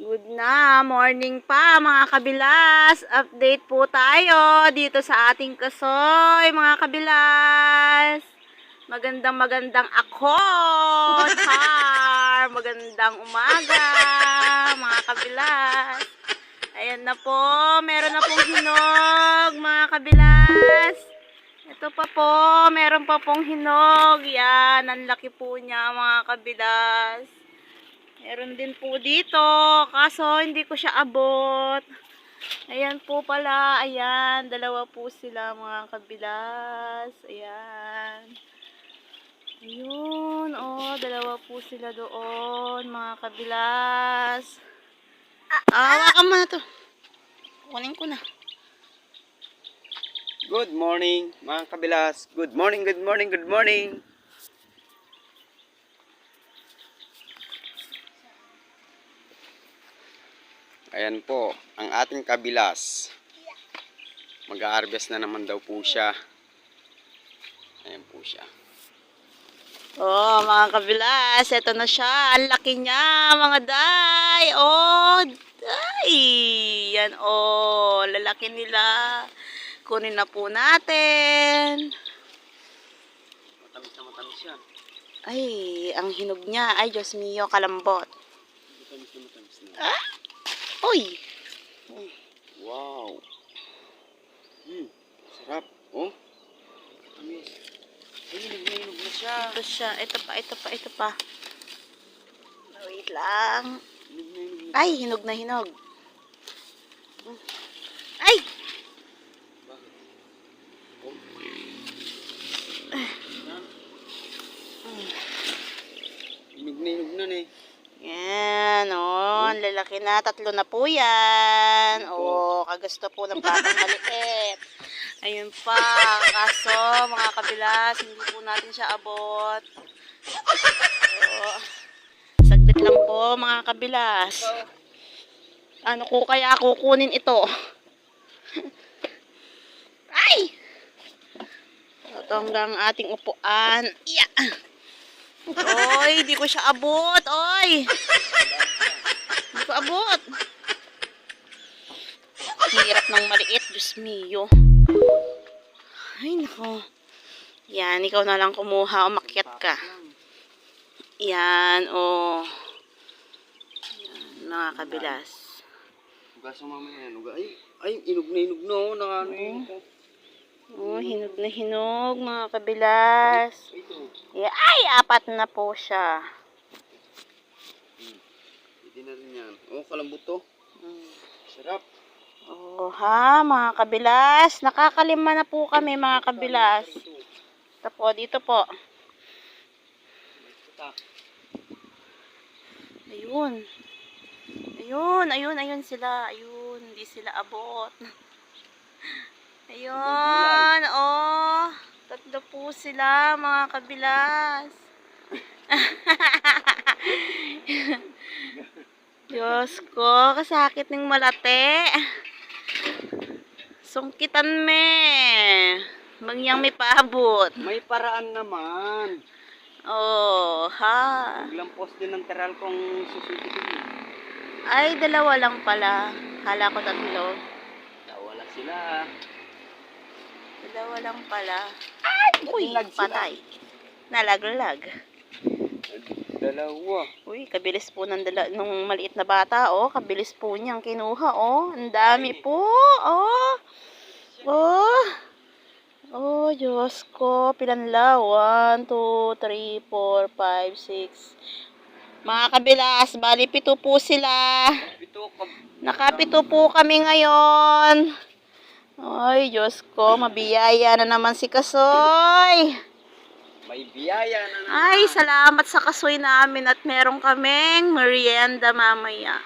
Good na, morning pa mga kabilas. Update po tayo dito sa ating kasoy mga kabilas. Magandang ako. Char! Magandang umaga mga kabilas. Ayan na po, meron na pong hinog mga kabilas. Ito pa po, meron pa pong hinog. Yan, ang laki po niya mga kabilas. Meron din po dito, kaso hindi ko siya abot. Ayan po pala, ayan, dalawa po sila mga kabilas. Ayan. Ayun, oh, dalawa po sila doon mga kabilas. Hawakan mo na to. Kunin ko na. Good morning mga kabilas. Good morning, good morning, good morning. Ayan po, ang ating kabilas. Mag-a-harvest na naman daw po siya. Ayan po siya. Oh, mga kabilas, ito na siya. Ang laki niya, mga day. Oh, day. Yan, oh, lalaki nila. Kunin na po natin. Matamis na matamis yan. Ay, ang hinog niya. Ay, Diyos mio, kalambot. Matamis na matamis na. Ah? Uy! Wow! Sarap. Oh! Tamis. Ay, hinog na siya. Ito siya. Ito pa. Wait lang. Hinog na. Ay, hinog na hinog. Ay! Bakit? Oh. Hinog na eh. Yan, oh, ang lalaki na. 3 na po yan. Oh, kagusto po ng batang maliit. Ayun pa. Kaso, mga kabilas, hindi po natin siya abot. Oh, saglit lang po, mga kabilas. Ano ko kaya kukunin ito? Ay! Ito hanggang ating upuan. Yeah! Oy, di ko siya abot. Oy! Di ko abot. Hirap ng maliit. Diyos mio. Ay, nako. Yan, ikaw na lang kumuha. Umakyat ka. Yan, oh. Yan, mga kabilas. Hugasan mamaya yan. Ay, inog na. Oh, nakano yun. Oh, hinog na hinog, mga kabilas. Ito. Yeah, ay, 4 na po siya. Hindi na rin yan. Oh, kalambot to. Sarap. Oh, ha, mga kabilas. Nakakalima na po kami, mga kabilas. Ito po, dito po. Ayun. Ayun sila. Ayun, hindi sila abot. Ayun, oh. 3 po sila, mga kabilas. Diyos ko, kasakit ng malate. Sungkitan me. Mangyang may paabot. May paraan naman. Oh, ha. Maglampos din ng teral kung susukitin. Ay, 2 lang pala. Kala ko 3. Wala sila. 2 lang pala. Uy, patay. Nalaglag. 2. Uy, kabilis po nung maliit na bata, oh. Kabilis po niyang kinuha, oh. Ang dami po, oh. Oh. Oh, Diyos ko. Pilanla. 1, 2, 3, 4, 5, 6. Mga kabilas, bali 7 po sila. Nakapito po kami ngayon. Ay, Diyos ko. Mabiyaya na naman si Kasoy. May biyaya na naman. Ay, salamat sa kasoy namin at meron kaming merienda mamaya.